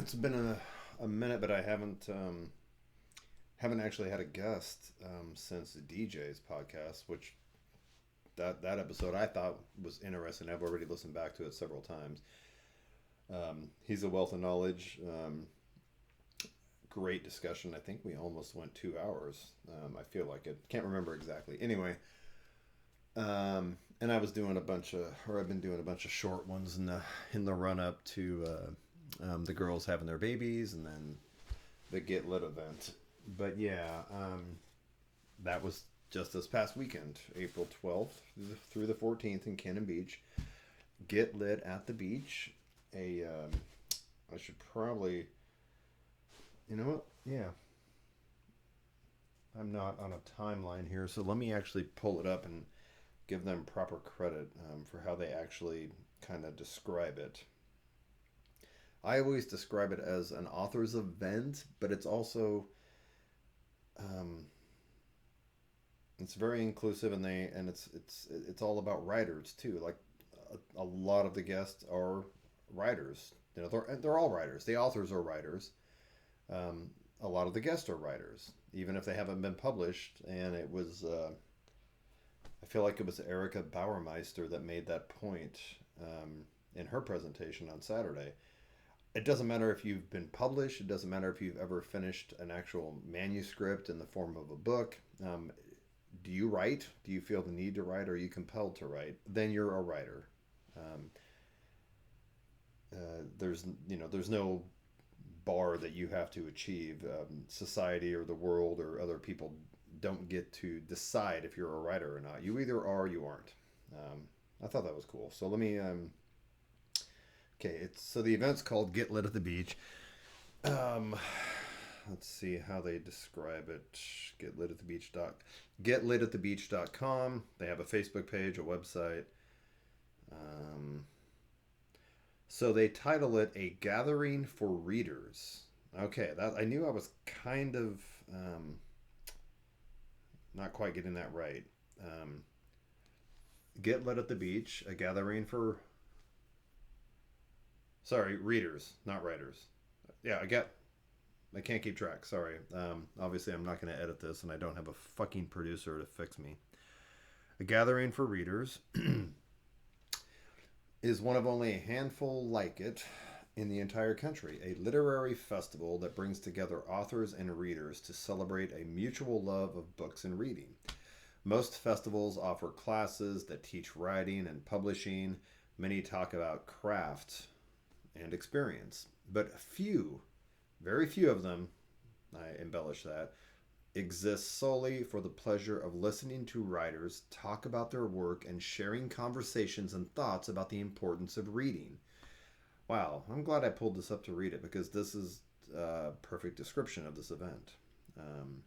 It's been a minute, but I haven't actually had a guest since the DJ's podcast, which that episode I thought was interesting. I've already listened back to it several times. He's a wealth of knowledge. Great discussion. I think we almost went 2 hours. I feel like it. Can't remember exactly. Anyway, and I was doing a bunch of, or I've been doing a bunch of short ones in the run up to the girls having their babies, and then the Get Lit event. But yeah, that was just this past weekend, April 12th through the 14th in Cannon Beach. Get Lit at the beach. I should probably, you know what? Yeah, I'm not on a timeline here, so let me actually pull it up and give them proper credit for how they actually kind of describe it. I always describe it as an author's event, but it's also um, it's very inclusive, and it's all about writers too. Like a lot of the guests are writers. They're all writers. The authors are writers. A lot of the guests are writers, even if they haven't been published. And it was I feel like it was Erica Bauermeister that made that point in her presentation on Saturday. It doesn't matter if you've been published. It doesn't matter if you've ever finished an actual manuscript in the form of a book. Do you write? Do you feel the need to write? Or are you compelled to write? Then you're a writer. Um, there's no bar that you have to achieve. Society or the world or other people don't get to decide if you're a writer or not. You either are or you aren't. Um, I thought that was cool. So let me. Okay, so the event's called Get Lit at the Beach. Um, let's see how they describe it. Getlitatthebeach.com. They have a Facebook page, a website. Um, so they title it A Gathering for Readers. Okay, that I knew I was kind of not quite getting that right. Um, Get Lit at the Beach, a gathering for, sorry, readers, not writers. Yeah, I can't keep track. Sorry. Obviously, I'm not going to edit this, and I don't have a fucking producer to fix me. A gathering for readers is one of only a handful like it in the entire country. A literary festival that brings together authors and readers to celebrate a mutual love of books and reading. Most festivals offer classes that teach writing and publishing. Many talk about craft and experience, but very few of them, I embellish that, exist solely for the pleasure of listening to writers talk about their work and sharing conversations and thoughts about the importance of reading. Wow, I'm glad I pulled this up to read it because this is a perfect description of this event. Um,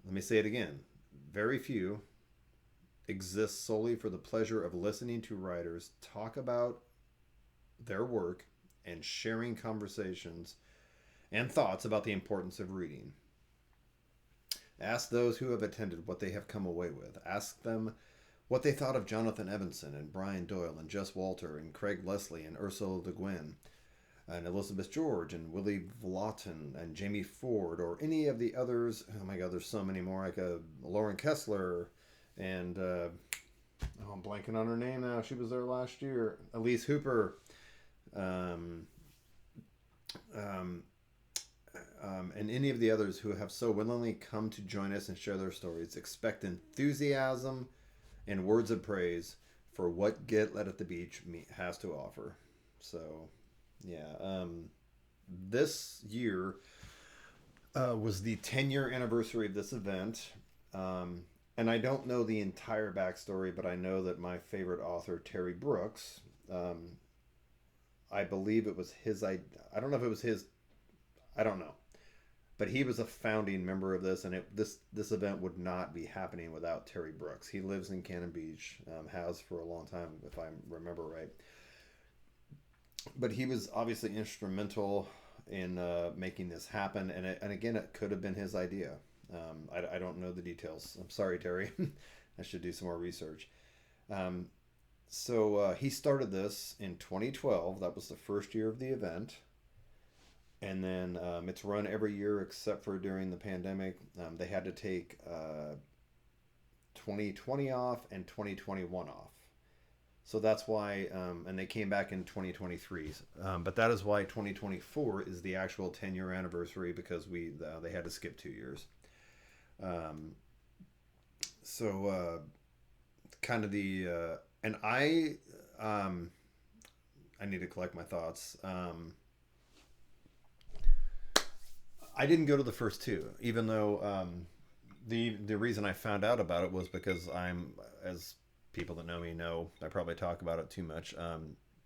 Let me say it again. Very few exist solely for the pleasure of listening to writers talk about their work and sharing conversations and thoughts about the importance of reading. Ask those who have attended what they have come away with. Ask them what they thought of Jonathan Evanson and Brian Doyle and Jess Walter and Craig Leslie and Ursula Le Guin and Elizabeth George and Willie Vlaughton and Jamie Ford or any of the others. Oh my God, there's so many more. Like Lauren Kessler and I'm blanking on her name now. She was there last year. Elise Hooper. Um, um, and any of the others who have so willingly come to join us and share their stories. Expect enthusiasm and words of praise for what Get Lit at the Beach has to offer. So, yeah, this year was the 10-year anniversary of this event. And I don't know the entire backstory, but I know that my favorite author, Terry Brooks, I believe it was his idea. I don't know if it was his. I don't know. But he was a founding member of this, and this event would not be happening without Terry Brooks. He lives in Cannon Beach, has for a long time, if I remember right. But he was obviously instrumental in making this happen, and again, it could have been his idea. I don't know the details. I'm sorry, Terry. I should do some more research. Um, so he started this in 2012. That was the first year of the event. And then it's run every year except for during the pandemic. They had to take 2020 off and 2021 off. So that's why, and they came back in 2023. But that is why 2024 is the actual 10-year anniversary, because they had to skip 2 years. Um, so kind of and I need to collect my thoughts. I didn't go to the first two, even though the reason I found out about it was because as people that know me know, I probably talk about it too much.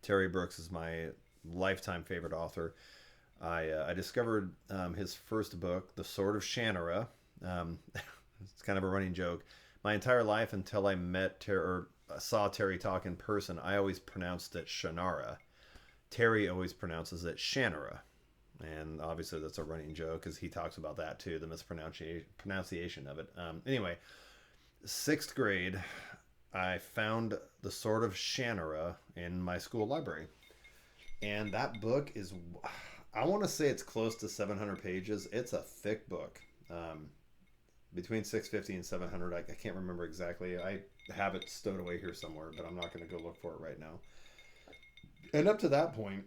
Terry Brooks is my lifetime favorite author. I discovered his first book, The Sword of Shannara. It's kind of a running joke. My entire life until I met or saw Terry talk in person, I always pronounced it Shannara. Terry always pronounces it Shannara. And obviously that's a running joke because he talks about that too, the mispronunciation of it. Anyway, sixth grade, I found The Sword of Shannara in my school library. And that book is, I want to say it's close to 700 pages. It's a thick book. Between 650 and 700. I can't remember exactly. I have it stowed away here somewhere, but I'm not going to go look for it right now. And up to that point,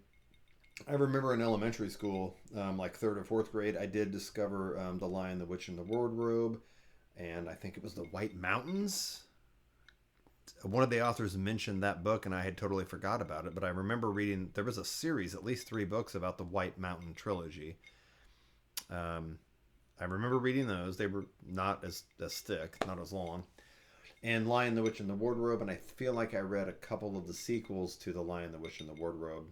I remember in elementary school, like third or fourth grade, I did discover The Lion, the Witch, and the Wardrobe, and I think it was The White Mountains. One of the authors mentioned that book, and I had totally forgot about it, but I remember reading, there was a series, at least 3 books about the White Mountain trilogy. I remember reading those. They were not as thick, not as long. And Lion, the Witch, and the Wardrobe, and I feel like I read a couple of the sequels to The Lion, the Witch, and the Wardrobe.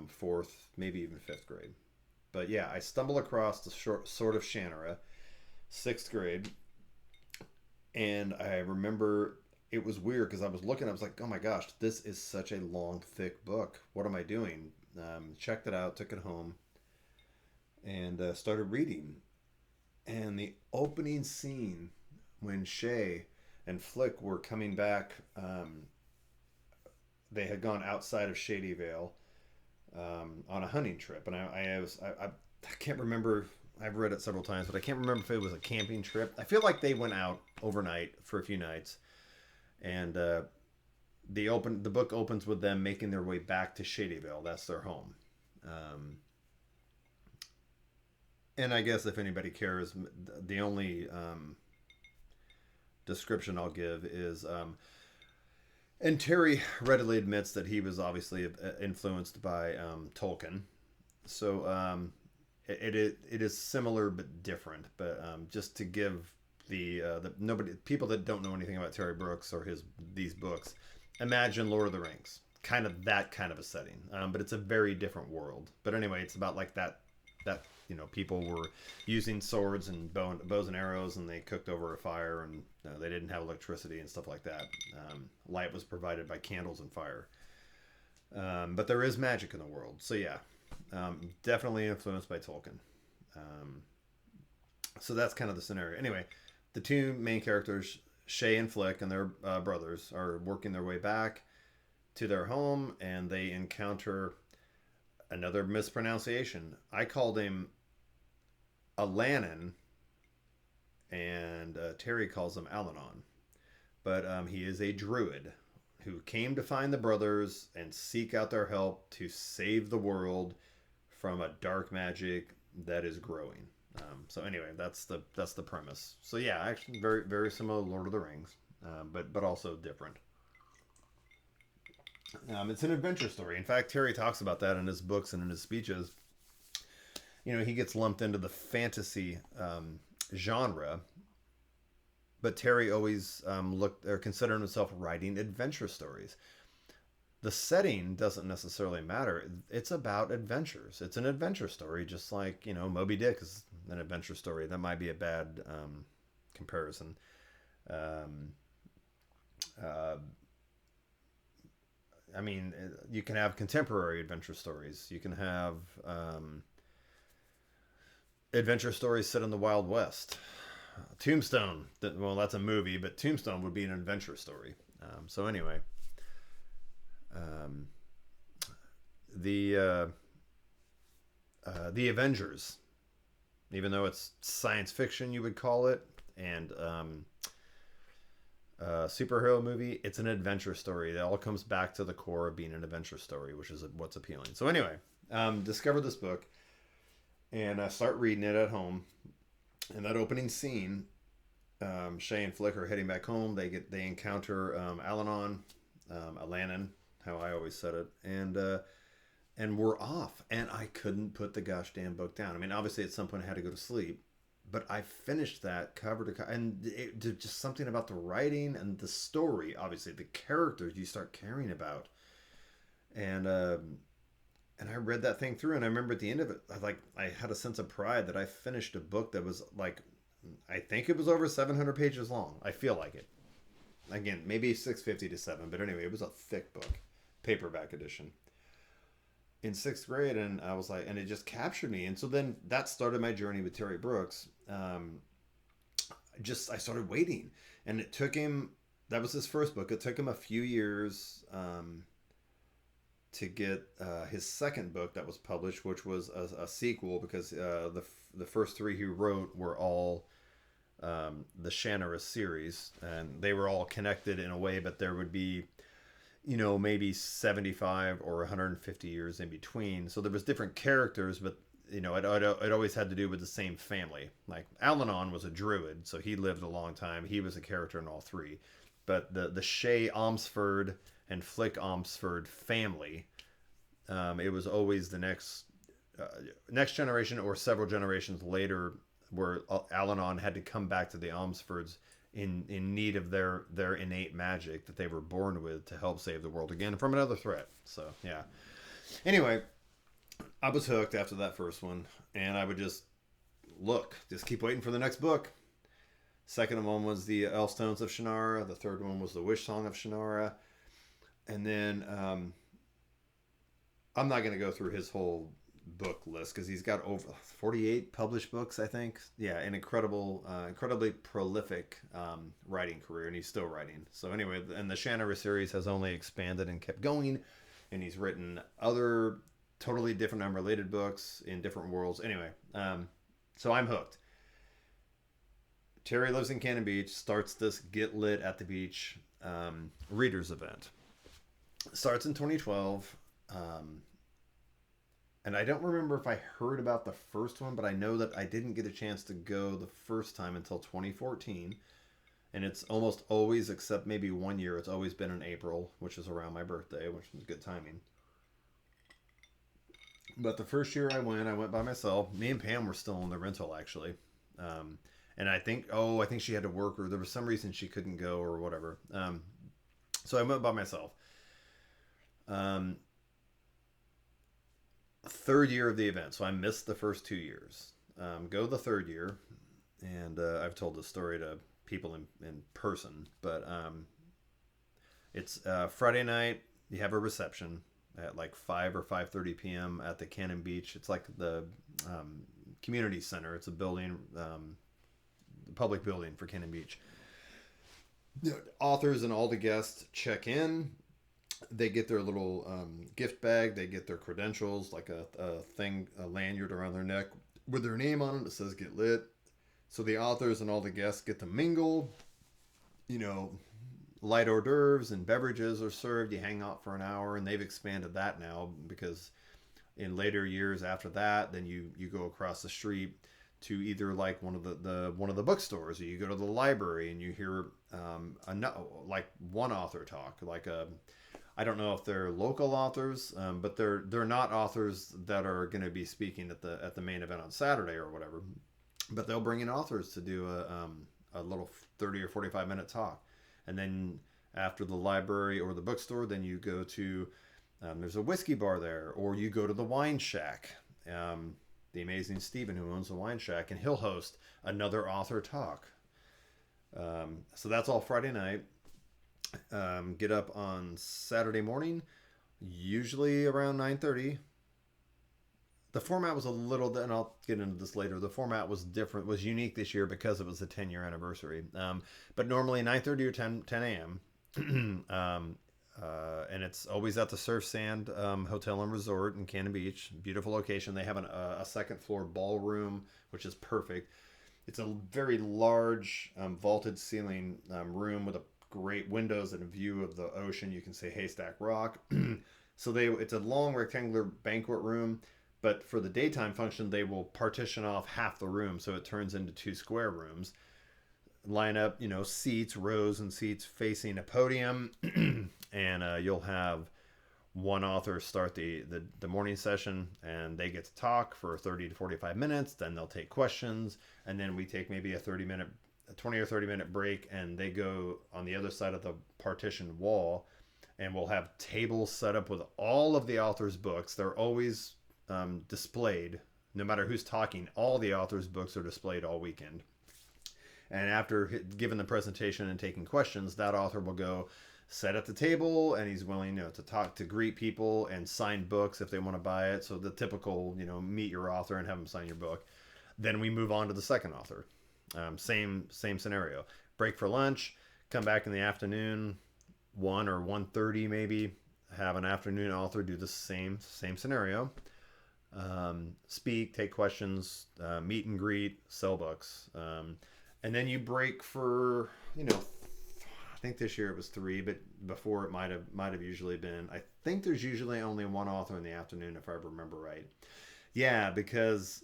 Fourth, maybe even fifth grade. But yeah, I stumbled across the Sword of Shannara, sixth grade, and I remember it was weird because I was like, oh my gosh, this is such a long, thick book. What am I doing? Checked it out, took it home, and started reading. And the opening scene when Shay and Flick were coming back, they had gone outside of Shady Vale on a hunting trip, and I can't remember. I've read it several times, but I can't remember if it was a camping trip. I feel like they went out overnight for a few nights, and the book opens with them making their way back to Shadyville. That's their home. And I guess if anybody cares, the only description I'll give is. And Terry readily admits that he was obviously influenced by Tolkien. So it is similar but different. But just to give people that don't know anything about Terry Brooks or these books, imagine Lord of the Rings, kind of that kind of a setting. But it's a very different world. But anyway, it's about like that people were using swords and bows and arrows, and they cooked over a fire, and they didn't have electricity and stuff like that. Light was provided by candles and fire. But there is magic in the world. So yeah, definitely influenced by Tolkien. So that's kind of the scenario. Anyway, the two main characters, Shay and Flick, and their brothers, are working their way back to their home, and they encounter another mispronunciation. I called him Alanin, and Terry calls him Alanon. But he is a druid who came to find the brothers and seek out their help to save the world from a dark magic that is growing. So anyway, that's the premise. So yeah, actually very, very similar to Lord of the Rings, but also different. It's an adventure story. In fact, Terry talks about that in his books and in his speeches. He gets lumped into the fantasy genre, but Terry always considered himself writing adventure stories. The setting doesn't necessarily matter. It's about adventures. It's an adventure story, just like Moby Dick is an adventure story. That might be a bad comparison. I mean, you can have contemporary adventure stories. You can have adventure stories set in the Wild West. Tombstone, that's a movie, but Tombstone would be an adventure story. So anyway, The Avengers, even though it's science fiction, you would call it, and superhero movie. It's an adventure story. It all comes back to the core of being an adventure story, which is what's appealing. So anyway, discovered this book, and I start reading it at home. And that opening scene, Shay and Flick are heading back home. They encounter Alanon, Alanin, how I always said it, and we're off. And I couldn't put the gosh damn book down. I mean, obviously at some point I had to go to sleep, but I finished that cover to cover, and just something about the writing and the story. Obviously, the characters you start caring about, and I read that thing through, and I remember at the end of it, I had a sense of pride that I finished a book that was like, I think it was over 700 pages long. I feel like it. Again, maybe 650 to 7, but anyway, it was a thick book, paperback edition. In sixth grade, and I was like, and it just captured me. And so then that started my journey with Terry Brooks. I started waiting, and it took him. That was his first book. It took him a few years to get his second book that was published, which was a sequel, because the first three he wrote were all the Shannara series, and they were all connected in a way, but there would be, maybe 75 or 150 years in between. So there was different characters, but it always had to do with the same family. Like Alanon was a druid, so he lived a long time. He was a character in all three. But the Shay Omsford and Flick Omsford family, it was always the next generation or several generations later, where Alanon had to come back to the Omsfords in need of their innate magic that they were born with to help save the world again from another threat. So yeah. Anyway, I was hooked after that first one, and I would just keep waiting for the next book. Second one was the Elfstones of Shannara. The third one was the Wish Song of Shannara. And then I'm not going to go through his whole book list, because he's got over 48 published books, I think. Yeah, an incredibly prolific writing career, and he's still writing. So anyway, and the Shannara series has only expanded and kept going, and he's written other totally different unrelated books in different worlds. Anyway, so I'm hooked. Terry lives in Cannon Beach, starts this Get Lit at the Beach readers event. Starts in 2012. And I don't remember if I heard about the first one, but I know that I didn't get a chance to go the first time until 2014. And it's almost always, except maybe 1 year, it's always been in April, which is around my birthday, which is good timing. But the first year I went by myself. Me and Pam were still in the rental, actually. And I think she had to work, or there was some reason she couldn't go, or whatever. So I went by myself. Third year of the event, so I missed the first 2 years. Go the third year, and I've told this story to people in person, but it's Friday night. You have a reception at like 5 or 5:30 p.m. at the Cannon Beach. It's like the community center. It's a building, public building for Cannon Beach. The authors and all the guests check in. They get their little gift bag. They get their credentials, like a lanyard around their neck with their name on it that says Get Lit. So the authors and all the guests get to mingle. Light hors d'oeuvres and beverages are served. You hang out for an hour, and they've expanded that now, because in later years after that, then you go across the street to either like one of the bookstores, or you go to the library and you hear like one author talk, like I don't know if they're local authors, but they're not authors that are going to be speaking at the main event on Saturday or whatever. But they'll bring in authors to do a little 30 or 45 minute talk, and then after the library or the bookstore, then you go to there's a whiskey bar there, or you go to the wine shack. The amazing Stephen, who owns the wine shack, and he'll host another author talk. So that's all Friday night. Get up on Saturday morning, usually around 9:30. The format was a little, and I'll get into this later. The format was different, was unique this year because it was the 10-year anniversary. But normally 9:30 or 10 a.m. And it's always at the Surf Sand Hotel and Resort in Cannon Beach. Beautiful location. They have a second floor ballroom, which is perfect. It's a very large vaulted ceiling room with a great windows and a view of the ocean. You can see Haystack Rock. So it's a long rectangular banquet room, but for the daytime function, they will partition off half the room, so it turns into two square rooms. Line up, seats, rows and seats facing a podium, and you'll have one author start the morning session, and they get to talk for 30 to 45 minutes. Then they'll take questions, and then we take maybe a 20 or 30 minute break, and they go on the other side of the partition wall, and we'll have tables set up with all of the author's books. They're always displayed, no matter who's talking. All the author's books are displayed all weekend. And after giving the presentation and taking questions, that author will go sit at the table, and he's willing, to talk, to greet people and sign books if they want to buy it. So the typical, meet your author and have them sign your book. Then we move on to the second author. Same scenario. Break for lunch. Come back in the afternoon, 1 or 1:30 maybe. Have an afternoon author do the same scenario. Speak, take questions, meet and greet, sell books. And then you break for, I think this year it was 3, but before it might have usually been. I think there's usually only one author in the afternoon, if I remember right. Yeah, because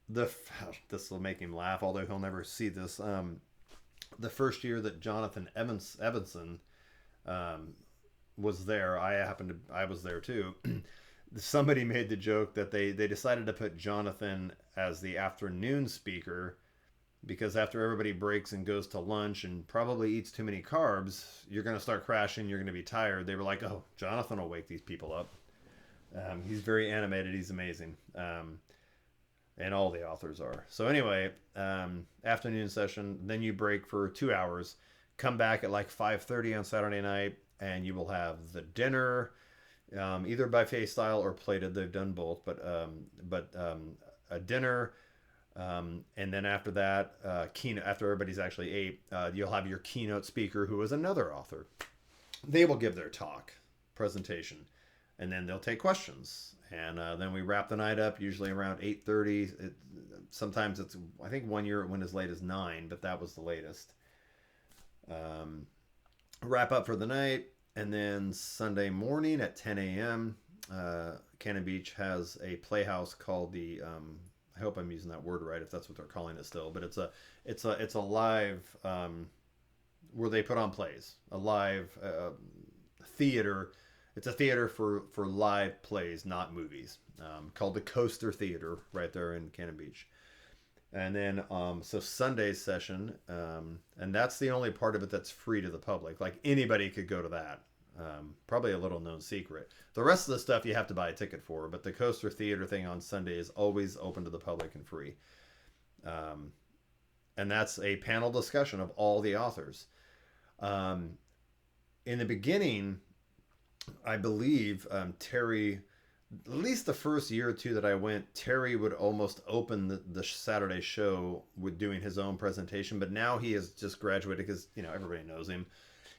this will make him laugh, although he'll never see this. The first year that Jonathan Evanson was there, I was there too. Somebody made the joke that they decided to put Jonathan as the afternoon speaker, because after everybody breaks and goes to lunch and probably eats too many carbs, you're going to start crashing, you're going to be tired. They were like, oh, Jonathan will wake these people up. He's very animated. He's amazing. And all the authors are. So anyway, afternoon session, then you break for 2 hours, come back at like 5:30 on Saturday night, and you will have the dinner, either buffet style or plated. They've done both, but a dinner. And then after that, keynote, after everybody's actually ate, you'll have your keynote speaker, who is another author. They will give their talk, presentation, and then they'll take questions. And then we wrap the night up, usually around 8:30. Sometimes it's, I think one year it went as late as 9, but that was the latest. Wrap up for the night, and then Sunday morning at 10 a.m., Cannon Beach has a playhouse called the... I hope I'm using that word right, if that's what they're calling it still. But it's a live where they put on plays, a live theater. It's a theater for live plays, not movies, called the Coaster Theater, right there in Cannon Beach. And then so Sunday's session, and that's the only part of it that's free to the public. Like, anybody could go to that. Probably a little known secret. The rest of the stuff you have to buy a ticket for, but the Coaster Theater thing on Sunday is always open to the public and free. And that's a panel discussion of all the authors. In the beginning, I believe Terry, at least the first year or two that I went, Terry would almost open the Saturday show with doing his own presentation, but now he has just graduated because, everybody knows him.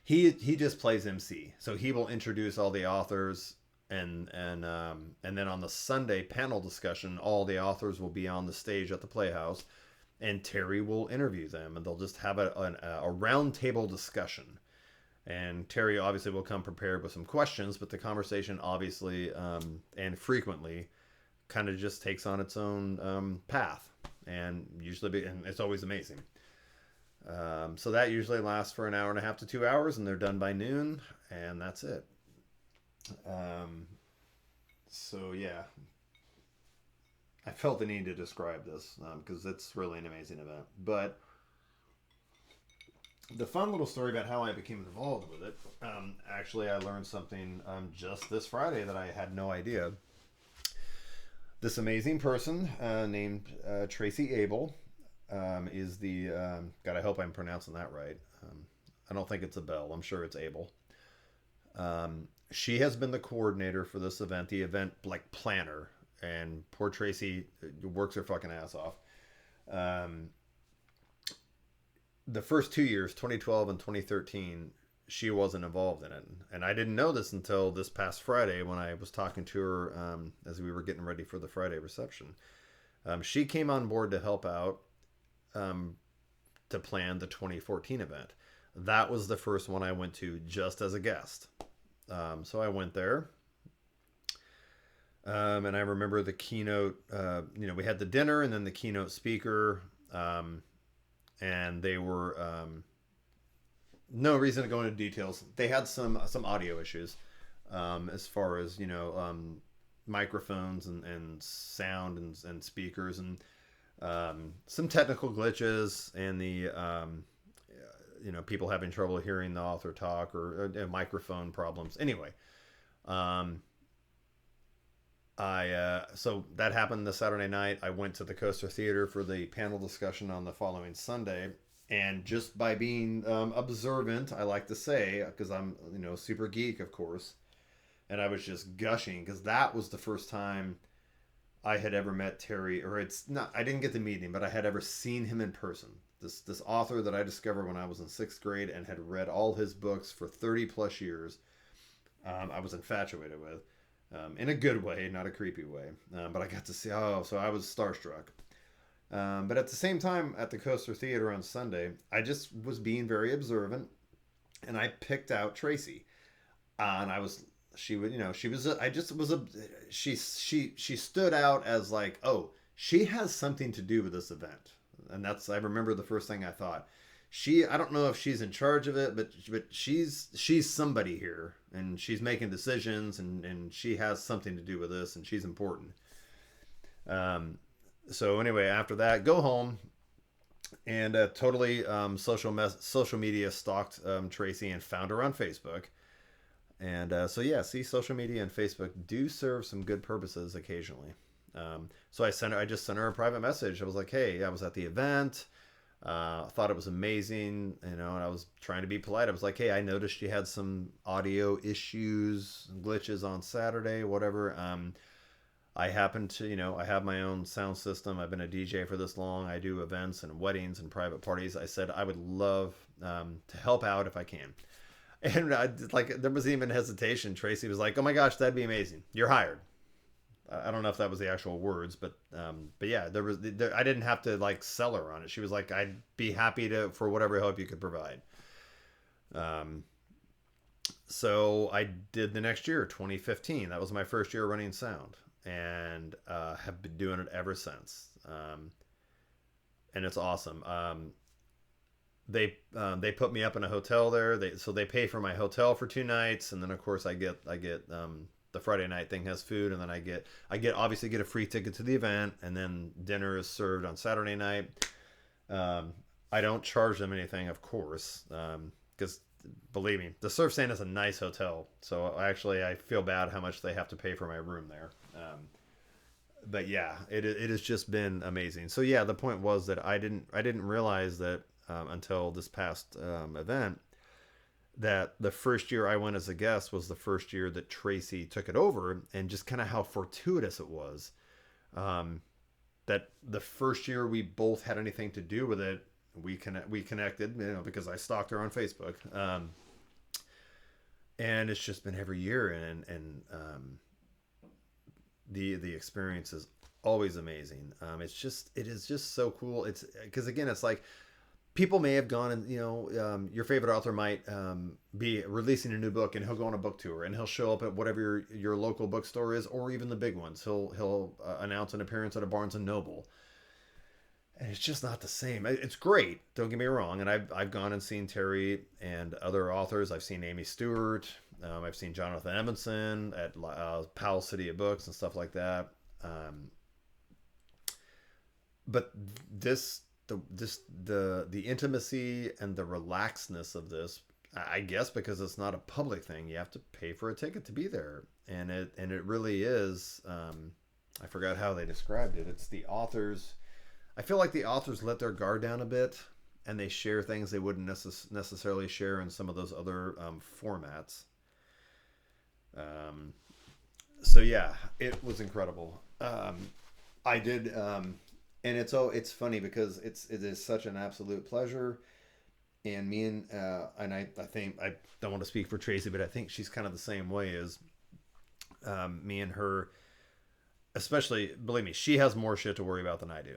He just plays MC, so he will introduce all the authors, and then on the Sunday panel discussion, all the authors will be on the stage at the Playhouse, and Terry will interview them, and they'll just have a round table discussion. And Terry obviously will come prepared with some questions, but the conversation obviously and frequently kind of just takes on its own path, and and it's always amazing. So that usually lasts for an hour and a half to 2 hours, and they're done by noon, and that's it. So yeah, I felt the need to describe this because it's really an amazing event. But the fun little story about how I became involved with it, actually I learned something just this Friday that I had no idea. This amazing person named Tracy Abel is the... God, I hope I'm pronouncing that right. I don't think it's Abel. I'm sure it's Abel. She has been the coordinator for this event, the event planner, and poor Tracy works her fucking ass off. The first 2 years, 2012 and 2013, she wasn't involved in it. And I didn't know this until this past Friday when I was talking to her as we were getting ready for the Friday reception. She came on board to help out um, to plan the 2014 event. That was the first one I went to just as a guest. So I went there. And I remember the keynote, we had the dinner and then the keynote speaker. And they were, no reason to go into details. They had some audio issues as far as, microphones and sound and speakers and some technical glitches and the people having trouble hearing the author talk or microphone problems. Anyway, so that happened the Saturday night. I went to the Coaster Theater for the panel discussion on the following Sunday. And just by being observant, I like to say, because I'm, super geek, of course, and I was just gushing because that was the first time I had ever met Terry, or it's not, I didn't get to meet him, but I had ever seen him in person. This author that I discovered when I was in 6th grade and had read all his books for 30 plus years, I was infatuated with. In a good way, not a creepy way. But I got to see, so I was starstruck. But at the same time, at the Coaster Theater on Sunday, I just was being very observant, and I picked out Tracy. And she stood out as like, oh, she has something to do with this event. And I remember the first thing I thought. I don't know if she's in charge of it, but she's somebody here, and she's making decisions, and she has something to do with this, and she's important. So anyway, after that, go home, and totally social media stalked Tracy and found her on Facebook. And see, social media and Facebook do serve some good purposes occasionally. So I just sent her a private message. I was like, hey, I was at the event. Thought it was amazing, and I was trying to be polite. I was like, hey, I noticed you had some audio issues, glitches on Saturday, whatever. I happen to, I have my own sound system. I've been a DJ for this long. I do events and weddings and private parties. I said I would love to help out if I can. And there was even hesitation. Tracy was like, oh my gosh, that'd be amazing. You're hired. I don't know if that was the actual words, but yeah, I didn't have to sell her on it. She was like, I'd be happy for whatever help you could provide. So I did the next year, 2015. That was my first year running sound, and have been doing it ever since. And it's awesome. They put me up in a hotel there. They pay for my hotel for 2 nights, and then of course I get the Friday night thing has food, and then I obviously get a free ticket to the event, and then dinner is served on Saturday night. I don't charge them anything, of course, because believe me, the Surf Stand is a nice hotel. So I feel bad how much they have to pay for my room there. But yeah, it has just been amazing. So yeah, the point was that I didn't realize that until this past event, that the first year I went as a guest was the first year that Tracy took it over, and just kind of how fortuitous it was. That the first year we both had anything to do with it, we connected, because I stalked her on Facebook. And it's just been every year, and the experience is always amazing. It is just so cool. It's because again, it's like, people may have gone and, your favorite author might be releasing a new book, and he'll go on a book tour, and he'll show up at whatever your local bookstore is, or even the big ones. He'll announce an appearance at a Barnes and Noble. And it's just not the same. It's great, don't get me wrong. And I've gone and seen Terry and other authors. I've seen Amy Stewart. I've seen Jonathan Edmondson at Powell City of Books and stuff like that. But the intimacy and the relaxedness of this, I guess because it's not a public thing, you have to pay for a ticket to be there, and it really is. I forgot how they described it. It's the authors. I feel like the authors let their guard down a bit, and they share things they wouldn't necessarily share in some of those other formats. So yeah, it was incredible. I did. And it's funny because it is such an absolute pleasure. And me and I think I don't want to speak for Tracy, but I think she's kind of the same way as me and her. Especially, believe me, she has more shit to worry about than I do.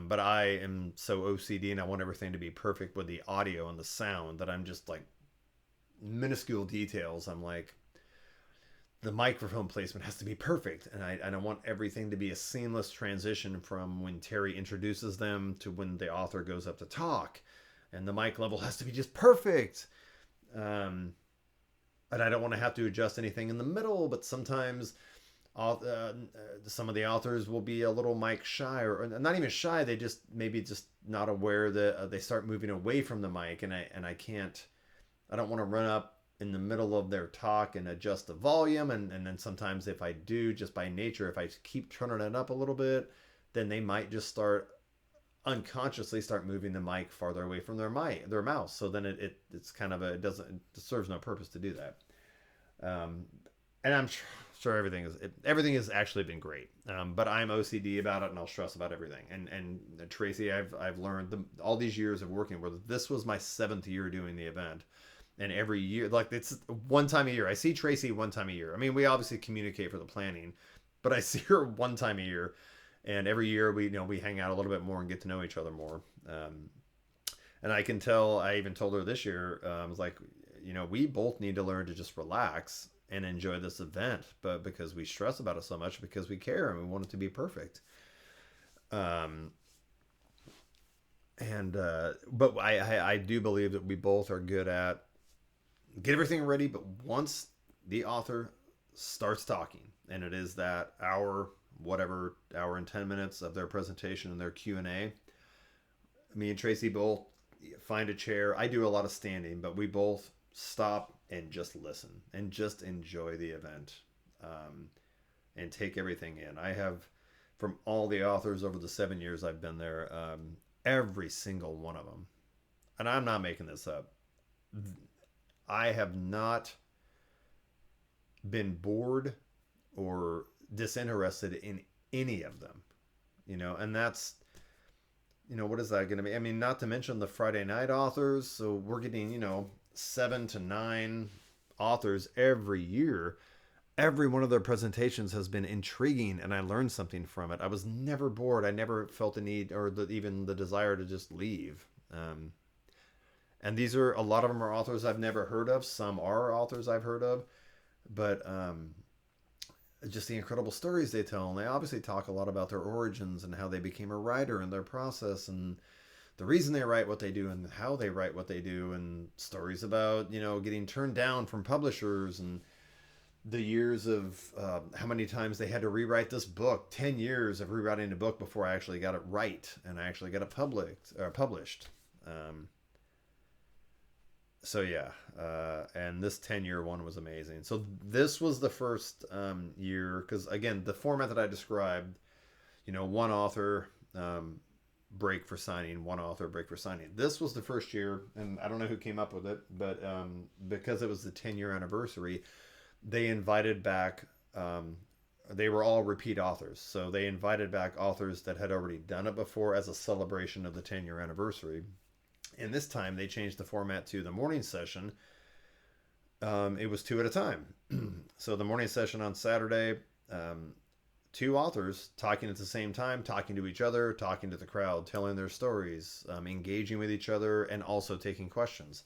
But I am so OCD and I want everything to be perfect with the audio and the sound that I'm just like minuscule details. I'm like, the microphone placement has to be perfect, and I want everything to be a seamless transition from when Terry introduces them to when the author goes up to talk, and the mic level has to be just perfect. Um, and I don't want to have to adjust anything in the middle, but sometimes some of the authors will be a little mic shy, or not even shy. They just maybe just not aware that they start moving away from the mic, and I can't. I don't want to run up in the middle of their talk and adjust the volume, and then sometimes if I do, just by nature, if I keep turning it up a little bit, then they might just start unconsciously start moving the mic farther away from their mouse. So then it's kind of it serves no purpose to do that. Um, and I'm sure everything has actually been great. But I'm OCD about it, and I'll stress about everything. And Tracy, I've learned all these years of working with. This was my 7th year doing the event, and every year, like, it's one time a year. I see Tracy one time a year. I mean, we obviously communicate for the planning, but I see her one time a year, and every year we hang out a little bit more and get to know each other more. And I can tell. I even told her this year, I was like, we both need to learn to just relax and enjoy this event, but because we stress about it so much, because we care and we want it to be perfect. Um, and but I do believe that we both are good at get everything ready, but once the author starts talking, and it is that hour and 10 minutes of their presentation and their Q&A, me and Tracy both find a chair. I do a lot of standing, but we both stop and just listen and just enjoy the event, and take everything in. I have, from all the authors over the 7 years I've been there, every single one of them, and I'm not making this up, I have not been bored or disinterested in any of them, and that's, what is that going to be? I mean, not to mention the Friday night authors. So we're getting, 7 to 9 authors every year. Every one of their presentations has been intriguing, and I learned something from it. I was never bored. I never felt the need or even the desire to just leave. And a lot of them are authors I've never heard of. Some are authors I've heard of, but just the incredible stories they tell. And they obviously talk a lot about their origins and how they became a writer and their process and the reason they write what they do and how they write what they do, and stories about, getting turned down from publishers, and the years of how many times they had to rewrite this book. 10 years of rewriting a book before I actually got it right and I actually got it published. So yeah, and this 10-year one was amazing. So this was the first year, because again, the format that I described, one author break for signing, one author break for signing. This was the first year, and I don't know who came up with it, but because it was the 10-year anniversary, they invited back, they were all repeat authors. So they invited back authors that had already done it before as a celebration of the 10-year anniversary. And this time they changed the format to the morning session. It was 2 at a time. So the morning session on Saturday, 2 authors talking at the same time, talking to each other, talking to the crowd, telling their stories, engaging with each other, and also taking questions.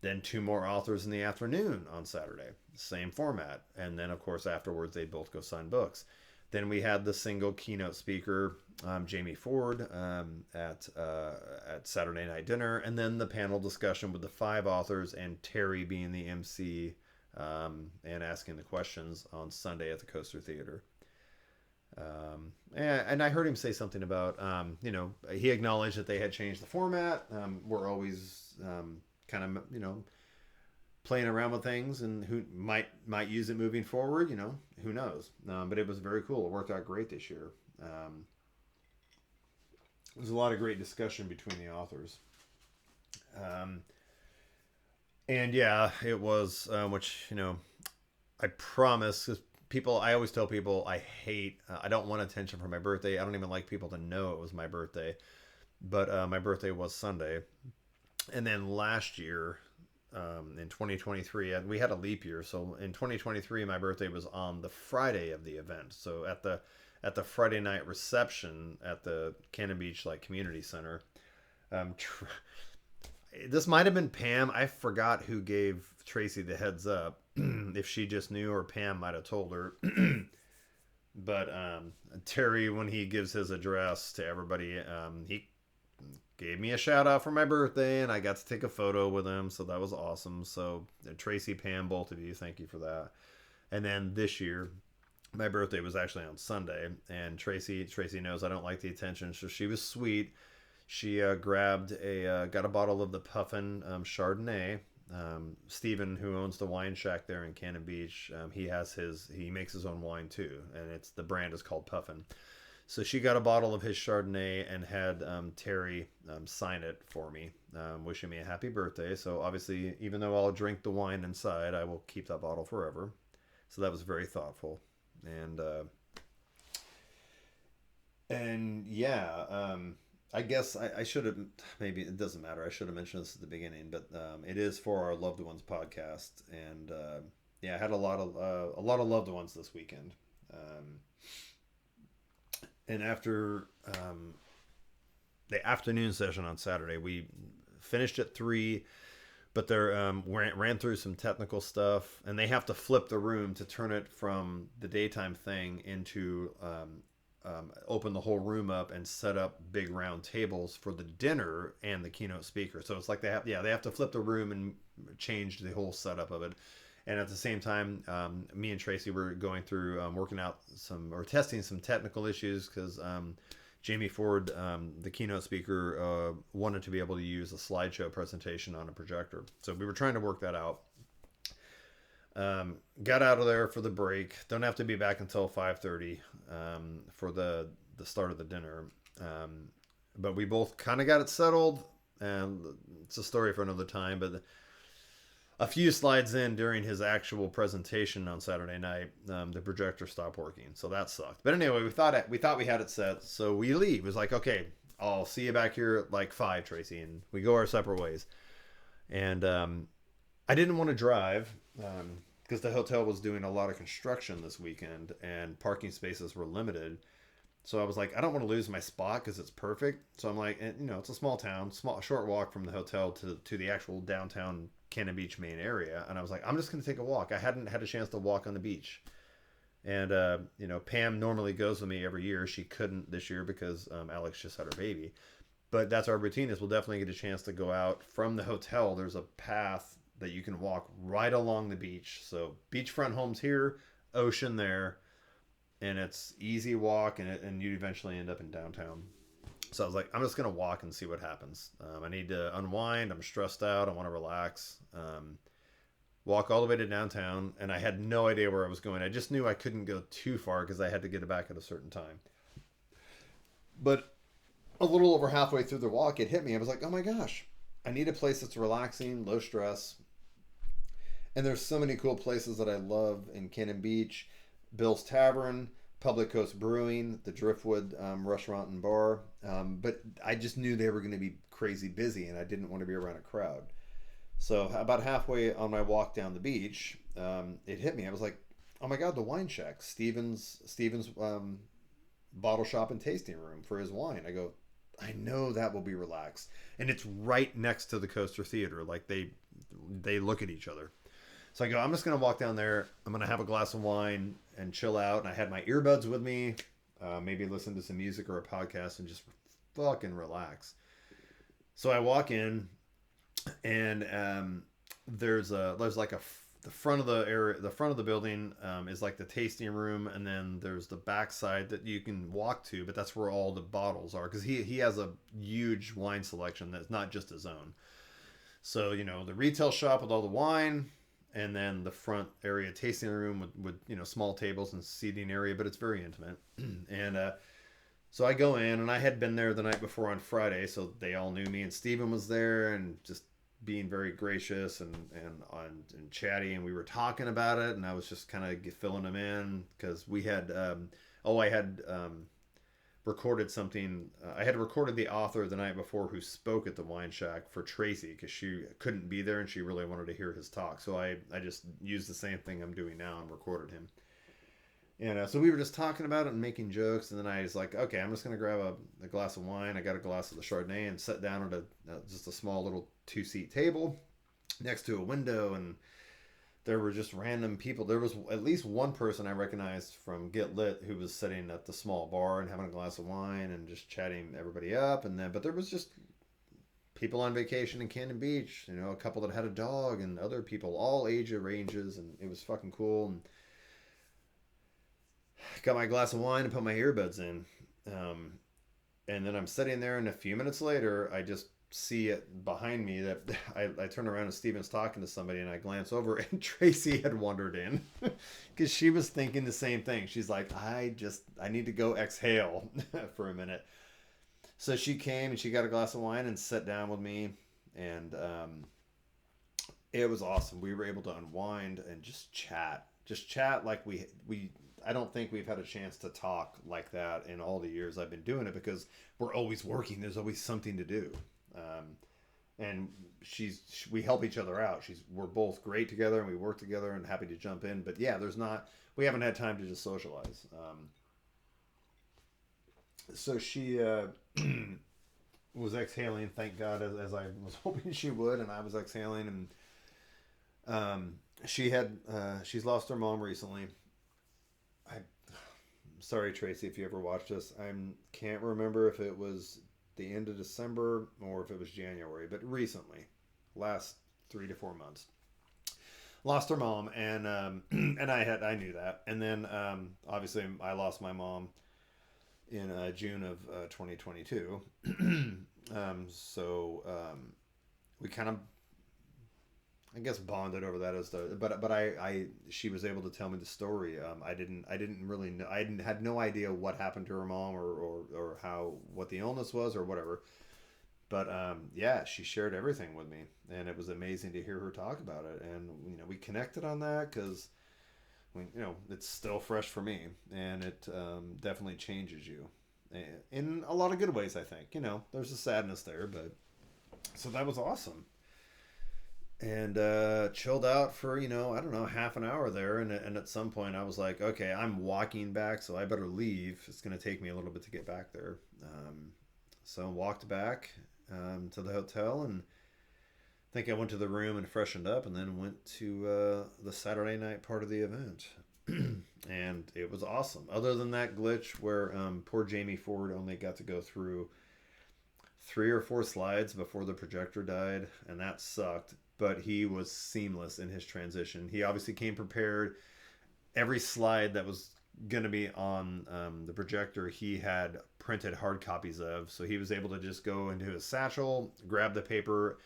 Then 2 more authors in the afternoon on Saturday, same format. And then, of course, afterwards, they'd both go sign books. Then we had the single keynote speaker, Jamie Ford, at Saturday night dinner, and then the panel discussion with the 5 authors and Terry being the MC, and asking the questions on Sunday at the Coaster Theater. And I heard him say something about, he acknowledged that they had changed the format. We're always kind of, playing around with things, and who might use it moving forward, who knows. But it was very cool. It worked out great this year. There was a lot of great discussion between the authors. And yeah, it was, which, I promise, 'cause I always tell people I don't want attention for my birthday. I don't even like people to know it was my birthday. But my birthday was Sunday. And then last year, in 2023, we had a leap year. So in 2023, my birthday was on the Friday of the event. So at the Friday night reception at the Cannon Beach like community center, um, tr- this might have been Pam. I forgot who gave Tracy the heads up. If she just knew, or Pam might have told her. But Terry, when he gives his address to everybody, he gave me a shout out for my birthday, and I got to take a photo with him, so that was awesome. So Tracy, Pam, both of you, thank you for that. And then this year, my birthday was actually on Sunday, and Tracy knows I don't like the attention, so she was sweet. She got a bottle of the Puffin Chardonnay. Steven, who owns the wine shack there in Cannon Beach, he makes his own wine too, and the brand is called Puffin. So she got a bottle of his Chardonnay and had Terry sign it for me, wishing me a happy birthday. So obviously, even though I'll drink the wine inside, I will keep that bottle forever. So that was very thoughtful, and yeah, I guess I should have, maybe it doesn't matter. I should have mentioned this at the beginning, but it is for our loved ones podcast, and yeah, I had a lot of loved ones this weekend. And after the afternoon session on Saturday, we finished at 3, but they ran through some technical stuff, and they have to flip the room to turn it from the daytime thing into open the whole room up and set up big round tables for the dinner and the keynote speaker. So it's like they have to flip the room and change the whole setup of it. And at the same time, me and Tracy were going through working out testing some technical issues, because Jamie Ford, the keynote speaker, wanted to be able to use a slideshow presentation on a projector. So we were trying to work that out. Got out of there for the break. Don't have to be back until 5:30 for the start of the dinner. But we both kind of got it settled, and it's a story for another time. But a few slides in, during his actual presentation on Saturday night, the projector stopped working, so that sucked. But anyway, we thought we had it set, so we leave. It was like, okay, I'll see you back here at like 5, Tracy, and we go our separate ways. And I didn't want to drive, because the hotel was doing a lot of construction this weekend, and parking spaces were limited. So I was like, I don't want to lose my spot because it's perfect. So I'm like, it's a small town, short walk from the hotel to the actual downtown Cannon Beach main area. And I was like, I'm just going to take a walk. I hadn't had a chance to walk on the beach. And, Pam normally goes with me every year. She couldn't this year because Alex just had her baby. But that's our routine, is we'll definitely get a chance to go out from the hotel. There's a path that you can walk right along the beach. So beachfront homes here, ocean there. And it's easy walk, and you eventually end up in downtown. So I was like, I'm just going to walk and see what happens. I need to unwind. I'm stressed out. I want to relax. Walk all the way to downtown, and I had no idea where I was going. I just knew I couldn't go too far because I had to get back at a certain time. But a little over halfway through the walk, it hit me. I was like, oh my gosh, I need a place that's relaxing, low stress. And there's so many cool places that I love in Cannon Beach. Bill's Tavern, Public Coast Brewing, the Driftwood restaurant and bar. But I just knew they were going to be crazy busy, and I didn't want to be around a crowd. So about halfway on my walk down the beach, it hit me. I was like, oh my God, the wine shack, Steven's bottle shop and tasting room for his wine. I go, I know that will be relaxed. And it's right next to the Coaster Theater. Like they look at each other. So I go, I'm just going to walk down there. I'm going to have a glass of wine and chill out. And I had my earbuds with me, maybe listen to some music or a podcast and just fucking relax. So I walk in, and the front of the area, the front of the building is like the tasting room. And then there's the backside that you can walk to, but that's where all the bottles are. Cause he has a huge wine selection that's not just his own. So, the retail shop with all the wine, and then the front area tasting room with small tables and seating area, but it's very intimate. And so I go in, and I had been there the night before on Friday, so they all knew me, and Steven was there, and just being very gracious and chatty, and we were talking about it, and I was just kind of filling them in, because we had I had recorded something. I had recorded the author the night before who spoke at the wine shack for Tracy because she couldn't be there and she really wanted to hear his talk. So I just used the same thing I'm doing now and recorded him. And so we were just talking about it and making jokes. And then I was like, okay, I'm just going to grab a glass of wine. I got a glass of the Chardonnay and sat down at just a small little 2-seat table next to a window. And there were just random people. There was at least one person I recognized from Get Lit who was sitting at the small bar and having a glass of wine and just chatting everybody up. But there was just people on vacation in Cannon Beach, a couple that had a dog and other people, all age ranges. And it was fucking cool. And got my glass of wine and put my earbuds in. And then I'm sitting there, and a few minutes later, I just see it behind me that I turn around and Steven's talking to somebody, and I glance over, and Tracy had wandered in because she was thinking the same thing. She's like, I need to go exhale for a minute. So she came and she got a glass of wine and sat down with me, and it was awesome. We were able to unwind and just chat like we I don't think we've had a chance to talk like that in all the years I've been doing it because we're always working. There's always something to do. And we help each other out. We're both great together and we work together and happy to jump in. But yeah, we haven't had time to just socialize. So she was exhaling, thank God, as I was hoping she would. And I was exhaling, and she's lost her mom recently. Sorry, Tracy, if you ever watched this. I can't remember if it was the end of December or if it was January, but recently, last 3 to 4 months, lost her mom, and and I knew that, and then obviously I lost my mom in June of 2022. We kind of, I guess, bonded over that but she was able to tell me the story. I didn't really know. Had no idea what happened to her mom or what the illness was or whatever. But yeah, she shared everything with me, and it was amazing to hear her talk about it. And we connected on that because it's still fresh for me, and it definitely changes you in a lot of good ways. I think there's a sadness there, but so that was awesome. And chilled out for I don't know, half an hour there, and at some point I was like, okay, I'm walking back, so I better leave. It's going to take me a little bit to get back there. So walked back to the hotel, and I think I went to the room and freshened up, and then went to the Saturday night part of the event. And it was awesome, other than that glitch where poor Jamie Ford only got to go through 3 or 4 slides before the projector died, and that sucked. But he was seamless in his transition. He obviously came prepared. Every slide that was going to be on the projector, he had printed hard copies of. So he was able to just go into his satchel, grab the paper.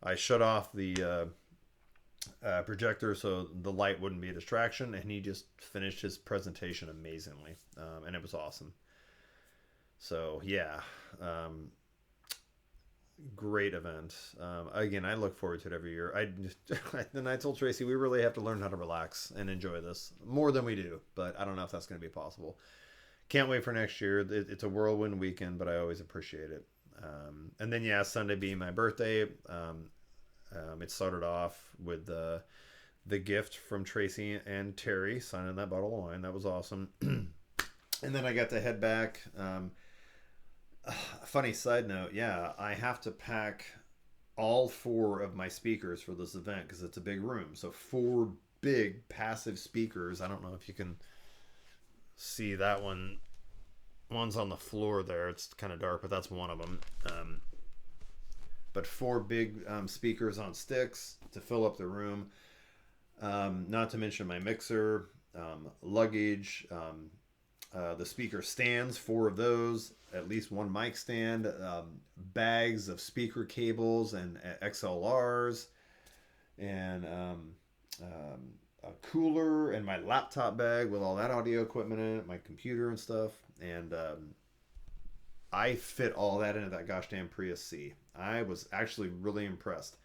I shut off the projector so the light wouldn't be a distraction. And he just finished his presentation amazingly. And it was awesome. So, yeah. Great event. Again, I look forward to it every year. And I told Tracy we really have to learn how to relax and enjoy this more than we do, but I don't know if that's going to be possible. Can't wait for next year. It's a whirlwind weekend, but I always appreciate it. And then Sunday being my birthday, it started off with the gift from Tracy and Terry signing that bottle of wine. That was awesome. And then I got to head back. Funny side note, I have to pack all 4 of my speakers for this event because it's a big room. So 4 big passive speakers. I don't know if you can see that one. One's on the floor there. It's kind of dark, but that's one of them. But 4 big speakers on sticks to fill up the room. Not to mention my mixer, luggage, the speaker stands, 4 of those, at least 1 mic stand, bags of speaker cables and XLRs, and a cooler, and my laptop bag with all that audio equipment in it, my computer and stuff. And I fit all that into that gosh damn Prius C. I was actually really impressed.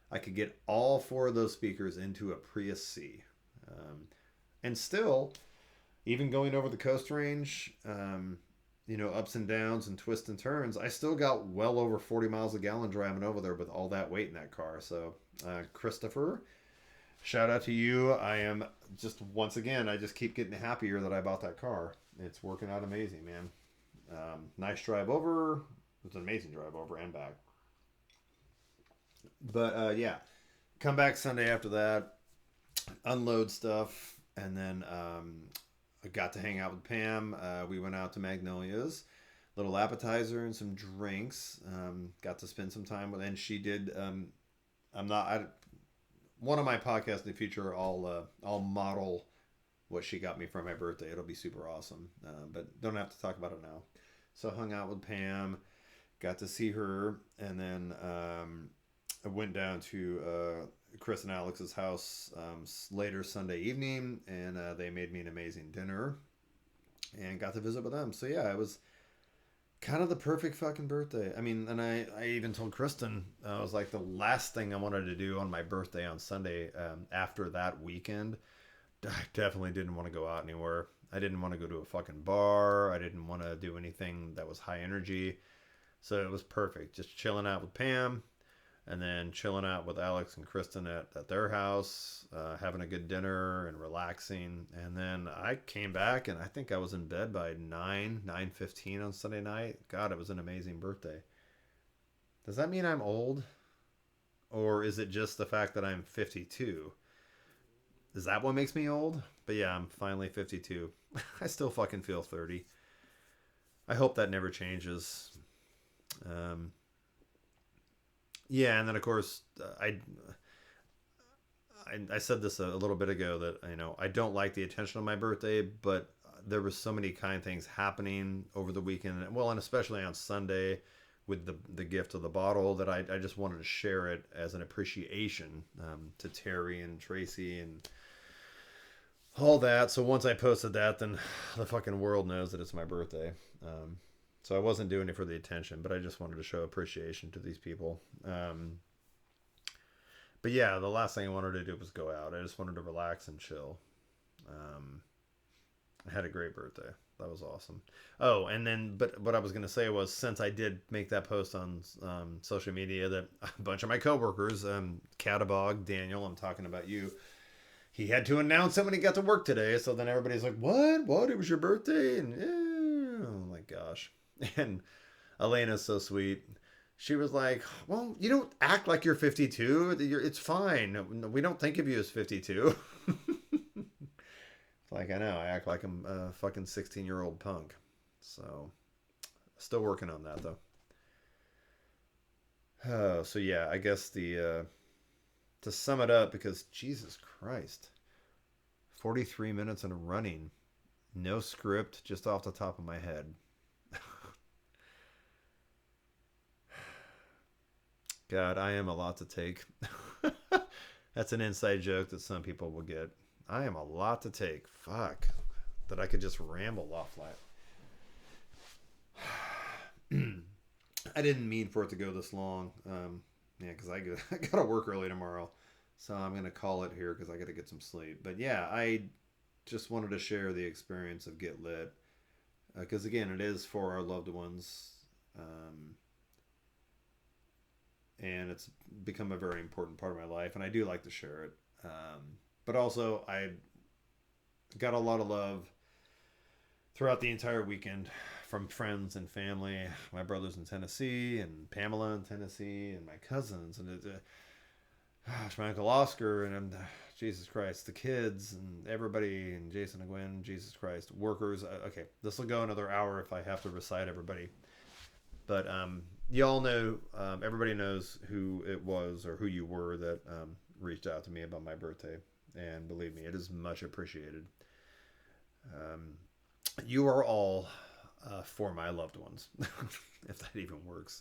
I could get all 4 of those speakers into a Prius C. And still, even going over the coast range, ups and downs and twists and turns, I still got well over 40 miles a gallon driving over there with all that weight in that car. So, Christopher, shout out to you. I am just, once again, I just keep getting happier that I bought that car. It's working out amazing, man. Nice drive over. It was an amazing drive over and back. But yeah, come back Sunday after that, unload stuff, and then I got to hang out with Pam. We went out to Magnolia's, little appetizer and some drinks. Got to spend some time with, and she did. I'm not. One of my podcasts in the future, I'll model what she got me for my birthday. It'll be super awesome. But don't have to talk about it now. So hung out with Pam, got to see her, and then I went down to Chris and Alex's house later Sunday evening, and they made me an amazing dinner, and got to visit with them. So yeah, it was kind of the perfect fucking birthday. I mean, and I even told Kristen, it was like the last thing I wanted to do on my birthday on Sunday after that weekend. I definitely didn't want to go out anywhere. I didn't want to go to a fucking bar. I didn't want to do anything that was high energy. So it was perfect. Just chilling out with Pam, and then chilling out with Alex and Kristen at their house, having a good dinner and relaxing. And then I came back, and I think I was in bed by 9:15 on Sunday night. God, it was an amazing birthday. Does that mean I'm old? Or is it just the fact that I'm 52? Is that what makes me old? But yeah, I'm finally 52. I still fucking feel 30. I hope that never changes. Yeah, and then of course I said this a little bit ago that I don't like the attention on my birthday, but there were so many kind things happening over the weekend. Well, and especially on Sunday with the gift of the bottle that I just wanted to share it as an appreciation to Terry and Tracy and all that. So once I posted that, then the fucking world knows that it's my birthday. So I wasn't doing it for the attention, but I just wanted to show appreciation to these people. But yeah, the last thing I wanted to do was go out. I just wanted to relax and chill. I had a great birthday. That was awesome. Oh, and then, but what I was going to say was, since I did make that post on social media, that a bunch of my coworkers, Catabog, Daniel, I'm talking about you, he had to announce it when he got to work today. So then everybody's like, what? It was your birthday? And oh my gosh. And Elena's so sweet. She was like, well, you don't act like you're 52. It's fine. We don't think of you as 52. Like, I know. I act like I'm a fucking 16-year-old punk. So, still working on that, though. So yeah, I guess to sum it up, because Jesus Christ, 43 minutes and running. No script, just off the top of my head. God, I am a lot to take. That's an inside joke that some people will get. I am a lot to take. Fuck. That I could just ramble off like. I didn't mean for it to go this long. Yeah, because I got to work early tomorrow. So I'm going to call it here because I got to get some sleep. But yeah, I just wanted to share the experience of Get Lit. Because again, it is for our loved ones. And it's become a very important part of my life. And I do like to share it. But also, I got a lot of love throughout the entire weekend from friends and family, my brothers in Tennessee, and Pamela in Tennessee, and my cousins, and my Uncle Oscar, and Jesus Christ, the kids, and everybody, and Jason and Gwen, Jesus Christ, workers. Okay, this will go another hour if I have to recite everybody. But y'all know, everybody knows who it was or who you were that reached out to me about my birthday. And believe me, it is much appreciated. You are all for my loved ones, if that even works.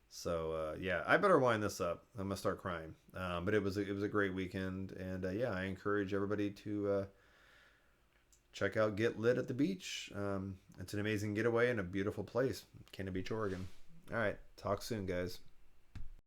So yeah, I better wind this up. I'm gonna start crying. But it was a great weekend, and yeah, I encourage everybody to check out Get Lit at the beach. It's an amazing getaway in a beautiful place, Cannon Beach, Oregon. All right, talk soon, guys.